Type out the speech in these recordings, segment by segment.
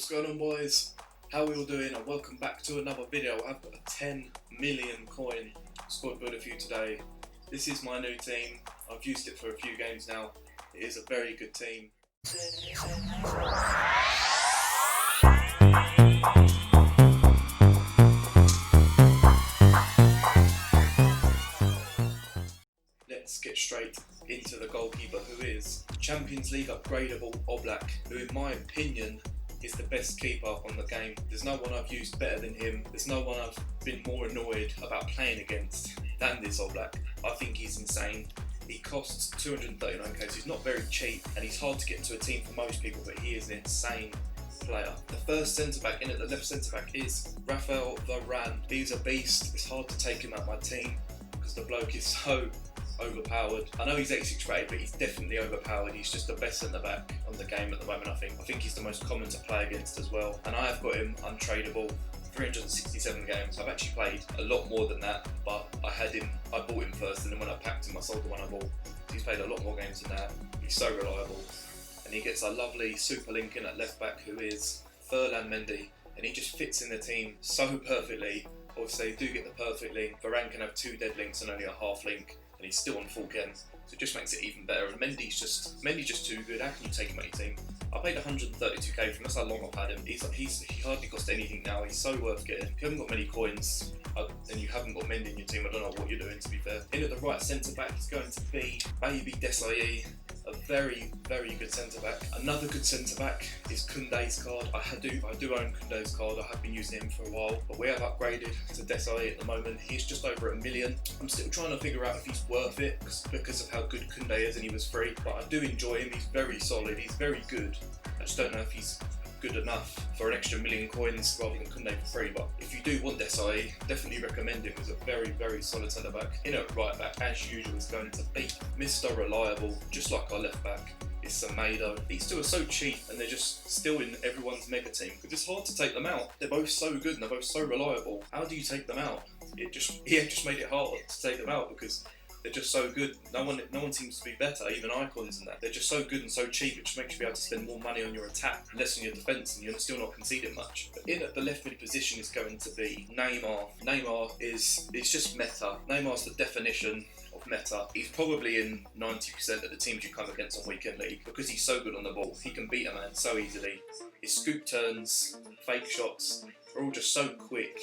What's going on, boys? How are we all doing? And welcome back to another video. I've got a 10 million coin squad builder for you today. This is my new team. I've used it for a few games now. It is a very good team. Let's get straight into the goalkeeper, who is Champions League upgradable Oblak, who in my opinion is the best keeper on the game. There's no one I've used better than him. There's no one I've been more annoyed about playing against than this Oblak. I think he's insane. He costs 239k, so he's not very cheap, and he's hard to get into a team for most people, but he is an insane player. The first centre-back in at the left centre-back is Rafael Varane. He's a beast. It's hard to take him out my team because the bloke is so overpowered. I know he's 86 rated, but he's definitely overpowered. He's just the best centre-back on the game at the moment, I think. I think he's the most common to play against as well. And I have got him untradeable. 367 games. I've actually played a lot more than that, but I bought him first, and then when I packed him, I sold the one I bought. So he's played a lot more games than that. He's so reliable. And he gets a lovely super link in at left back, who is Ferland Mendy. And he just fits in the team so perfectly. Obviously, they do get the perfect link. Varane can have 2 dead links and only a half link, and he's still on full chem, so it just makes it even better. And Mendy's just too good. How can you take him out your team? I paid 132k for him. That's how long I've had him. He hardly costs anything now. He's so worth getting. If you haven't got many coins and you haven't got Mendy in your team, I don't know what you're doing, to be fair. In at the right centre back is going to be Baby Desai. A very, very good centre-back. Another good centre-back is Koundé's card. I do own Koundé's card. I have been using him for a while, but we have upgraded to Desai at the moment. He's just over $1 million. I'm still trying to figure out if he's worth it because of how good Koundé is, and he was free. But I do enjoy him. He's very solid. He's very good. I just don't know if he's good enough for an extra 1 million coins rather than Koundé for free. But if you do want Desai, definitely recommend him as a very, very solid centre back. In at right back, as usual, is going to be Mr. Reliable, just like our left back. It's Semedo. These two are so cheap, and they're just still in everyone's mega team because it's hard to take them out. They're both so good and they're both so reliable. How do you take them out? It just made it hard to take them out because they're just so good. No one seems to be better, even icons and that. They're just so good and so cheap, it just makes you be able to spend more money on your attack, less on your defence, and you're still not conceding much. But in at the left mid position is going to be Neymar. Neymar it's just meta. Neymar's the definition of meta. He's probably in 90% of the teams you come against on Weekend League because he's so good on the ball. He can beat a man so easily. His scoop turns, fake shots are all just so quick.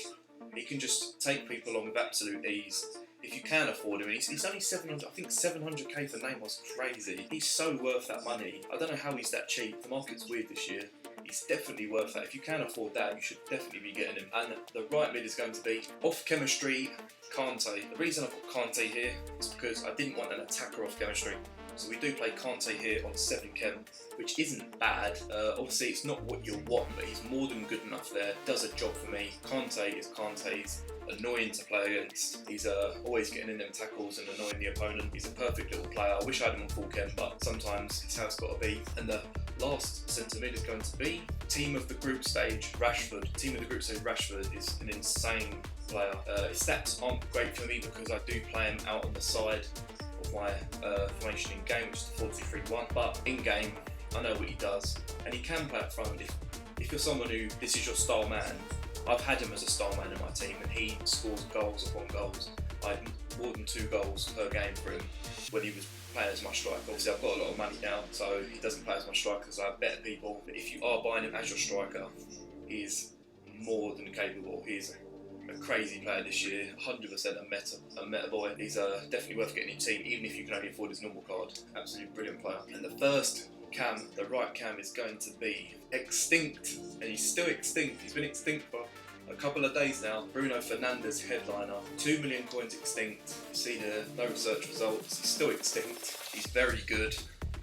He can just take people on with absolute ease. If you can afford him, he's only 700. I think 700k for Neymar's crazy. He's so worth that money. I don't know how he's that cheap. The market's weird this year. He's definitely worth that. If you can afford that, you should definitely be getting him. And the right mid is going to be off chemistry, Kante. The reason I've got Kante here is because I didn't want an attacker off chemistry. So we do play Kante here on 7 chem, which isn't bad. Obviously, it's not what you want, but he's more than good enough there. Does a job for me. Kante is Kante. He's annoying to play against. He's always getting in them tackles and annoying the opponent. He's a perfect little player. I wish I had him on full chem, but sometimes it's how it's got to be. And the last centre mid is going to be team of the group stage, Rashford. Team of the group stage, Rashford is an insane player. His stats aren't great for me because I do play him out on the side of my formation in game, which is the 4-2-3-1. But in game, I know what he does, and he can play up front. If you're someone who this is your star man, I've had him as a star man in my team, and he scores goals upon goals. I had more than 2 goals per game for him when he was playing as my striker. Obviously, I've got a lot of money now, so he doesn't play as my striker because I have better people. But if you are buying him as your striker, he is more than capable. He's a crazy player this year, 100% a meta boy. He's definitely worth getting in your team, even if you can only afford his normal card. Absolutely brilliant player. And the first cam, the right cam, is going to be extinct, and he's still extinct. He's been extinct for a couple of days now. Bruno Fernandes, headliner, 2 million coins extinct. You see here, no research results. He's still extinct. He's very good.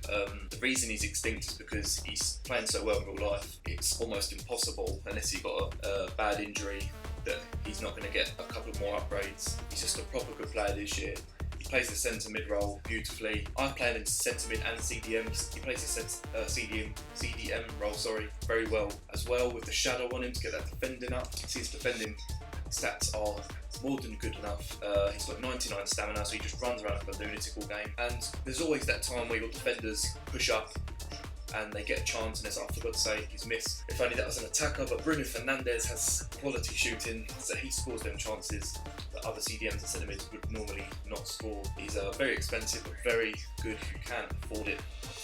The reason he's extinct is because he's playing so well in real life. It's almost impossible, unless he got a bad injury, that he's not going to get a couple more upgrades. He's just a proper good player this year. He plays the centre mid role beautifully. I play him in centre mid and CDM. He plays the CDM role, very well as well, with the shadow on him to get that defending up. See, his defending stats are more than good enough. He's got 99 stamina, so he just runs around like a lunatic all game. And there's always that time where your defenders push up and they get a chance and it's like, for God's sake, he's missed. If only that was an attacker, but Bruno Fernandes has quality shooting, so he scores them chances that other CDMs and centre mids would normally not score. He's very expensive but very good if you can afford it.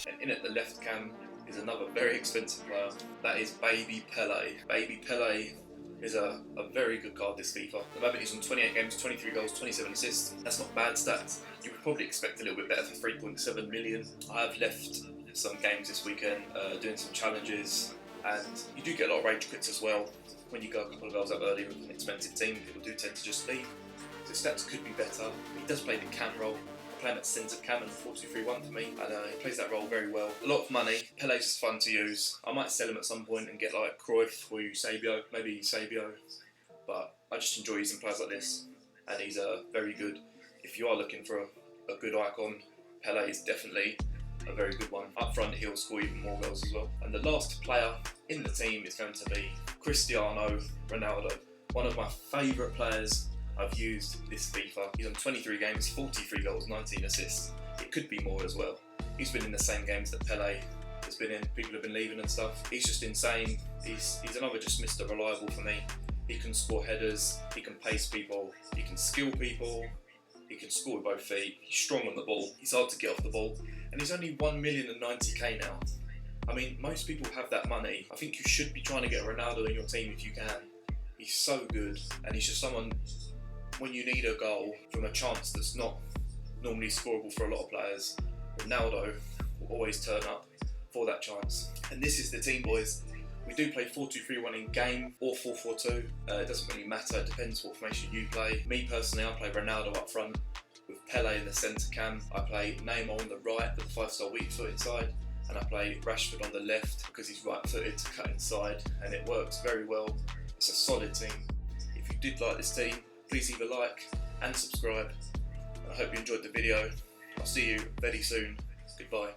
And in at the left cam is another very expensive player. That is Baby Pele. Baby Pele is a very good card this FIFA. At the moment he's on 28 games, 23 goals, 27 assists. That's not bad stats. You would probably expect a little bit better for 3.7 million. I have left some games this weekend doing some challenges, and you do get a lot of rage quits as well. When you go a couple of goals up early with an expensive team, people do tend to just leave. So stats could be better. He does play the cam role. I play him at centre cam and 4-2-3-1 for me, and he plays that role very well. A lot of money. Pele's just fun to use. I might sell him at some point and get like Cruyff or Eusebio, maybe Eusebio, but I just enjoy using players like this, and he's very good. If you are looking for a good icon, Pele is definitely a very good one. Up front, he'll score even more goals as well. And the last player in the team is going to be Cristiano Ronaldo, one of my favourite players I've used this FIFA. He's on 23 games, 43 goals, 19 assists. It could be more as well. He's been in the same games that Pele has been in. People have been leaving and stuff. He's just insane. He's another just Mr. Reliable for me. He can score headers, he can pace people, he can skill people, he can score with both feet, he's strong on the ball, he's hard to get off the ball, and he's only 1,090,000 now. I mean, most people have that money. I think you should be trying to get Ronaldo in your team if you can. He's so good, and he's just someone, when you need a goal from a chance that's not normally scoreable for a lot of players, Ronaldo will always turn up for that chance. And this is the team, boys. We do play 4-2-3-1 in game or 4-4-2. It doesn't really matter, it depends what formation you play. Me personally, I play Ronaldo up front with Pele in the centre cam. I play Neymar on the right with the 5-star weak foot inside, and I play Rashford on the left because he's right footed to cut inside, and it works very well. It's a solid team. If you did like this team, please leave a like and subscribe. I hope you enjoyed the video. I'll see you very soon. Goodbye.